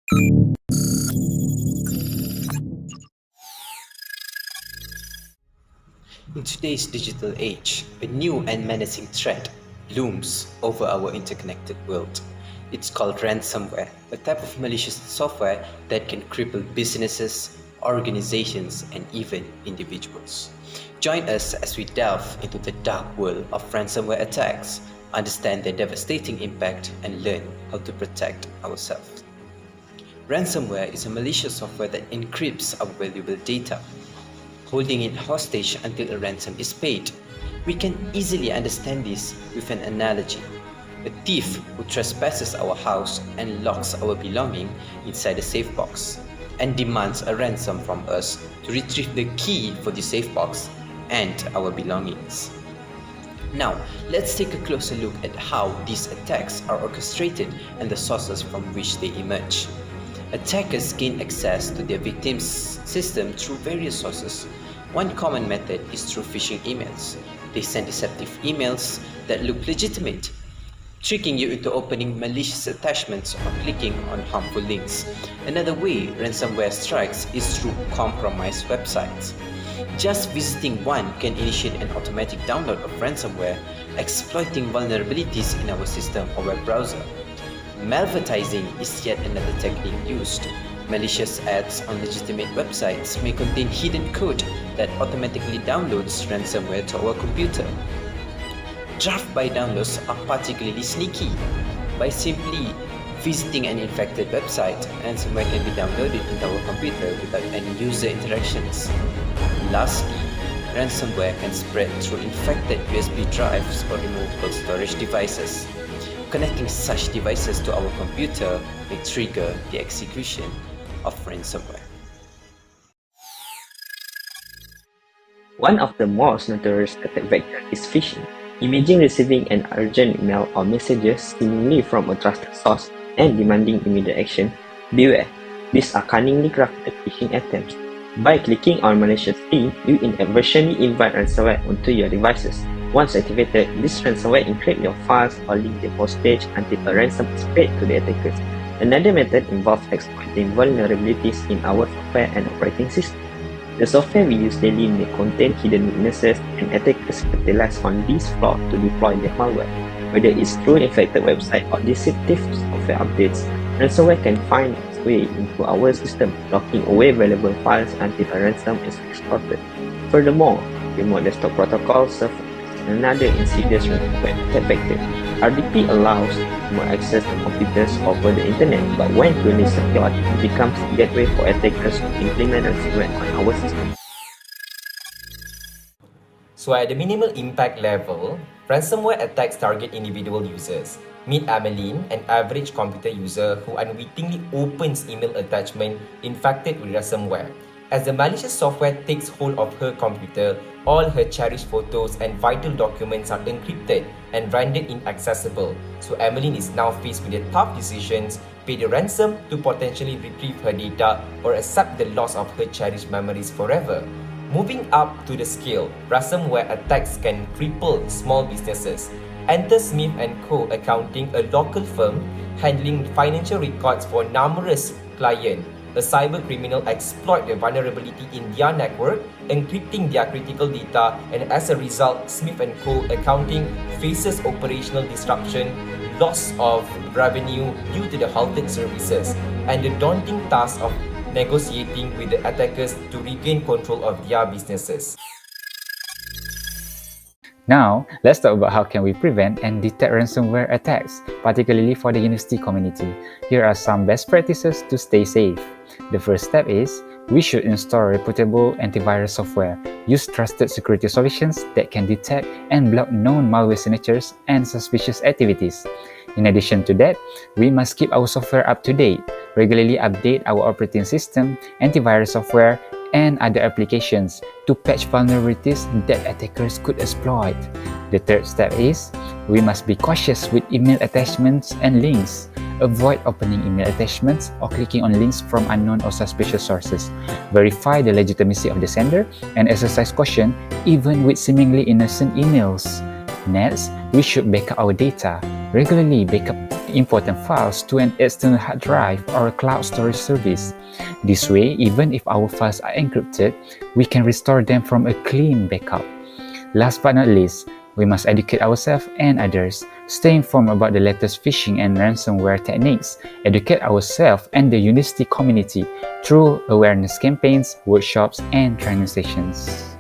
In today's digital age, a new and menacing threat looms over our interconnected world. It's called ransomware, a type of malicious software that can cripple businesses, organizations, and even individuals. Join us as we delve into the dark world of ransomware attacks, understand their devastating impact, and learn how to protect ourselves. Ransomware is a malicious software that encrypts our valuable data, holding it hostage until a ransom is paid. We can easily understand this with an analogy. A thief who trespasses our house and locks our belongings inside a safe box and demands a ransom from us to retrieve the key for the safe box and our belongings. Now, let's take a closer look at how these attacks are orchestrated and the sources from which they emerge. Attackers gain access to their victims' system through various sources. One common method is through phishing emails. They send deceptive emails that look legitimate, tricking you into opening malicious attachments or clicking on harmful links. Another way ransomware strikes is through compromised websites. Just visiting one can initiate an automatic download of ransomware, exploiting vulnerabilities in our system or web browser. Malvertising is yet another technique used. Malicious ads on legitimate websites may contain hidden code that automatically downloads ransomware to our computer. Drive-by downloads are particularly sneaky. By simply visiting an infected website, ransomware can be downloaded into our computer without any user interactions. Lastly, ransomware can spread through infected USB drives or removable storage devices. Connecting such devices to our computer may trigger the execution of ransomware. One of the most notorious attack vectors is phishing. Imagine receiving an urgent email or messages seemingly from a trusted source and demanding immediate action. Beware, these are cunningly crafted phishing attempts. By clicking on malicious link, you inadvertently invite ransomware onto your devices. Once activated, this ransomware encrypts your files or link them hostage until a ransom is paid to the attackers. Another method involves exploiting vulnerabilities in our software and operating system. The software we use daily may contain hidden weaknesses, and attackers capitalize on these flaws to deploy their malware. Whether it's through infected website or deceptive software updates, ransomware can find its way into our system, locking away valuable files until a ransom is extorted. Furthermore, remote desktop protocols serve another insidious ransomware attack vector. RDP allows more access to computers over the internet, but when truly secured, it becomes a gateway for attackers to implement ransomware on our system. So at the minimal impact level, ransomware attacks target individual users. Meet Ameline, an average computer user who unwittingly opens email attachment infected with ransomware. As the malicious software takes hold of her computer, all her cherished photos and vital documents are encrypted and rendered inaccessible. So Emmeline is now faced with the tough decisions: pay the ransom to potentially retrieve her data or accept the loss of her cherished memories forever. Moving up to the scale, ransomware attacks can cripple small businesses. Enter Smith & Co. Accounting, a local firm handling financial records for numerous clients. A cyber criminal exploit the vulnerability in their network, encrypting their critical data, and as a result, Smith & Co. Accounting faces operational disruption, loss of revenue due to the halted services, and the daunting task of negotiating with the attackers to regain control of their businesses. Now, let's talk about how can we prevent and detect ransomware attacks, particularly for the university community. Here are some best practices to stay safe. The first step is, we should install reputable antivirus software. Use trusted security solutions that can detect and block known malware signatures and suspicious activities. In addition to that, we must keep our software up to date. Regularly update our operating system, antivirus software, and other applications to patch vulnerabilities that attackers could exploit. The third step is, we must be cautious with email attachments and links. Avoid opening email attachments or clicking on links from unknown or suspicious sources. Verify the legitimacy of the sender and exercise caution even with seemingly innocent emails. Next, we should backup our data. Regularly backup important files to an external hard drive or a cloud storage service. This way, even if our files are encrypted, we can restore them from a clean backup. Last but not least, we must educate ourselves and others, stay informed about the latest phishing and ransomware techniques, educate ourselves and the university community through awareness campaigns, workshops, and training sessions.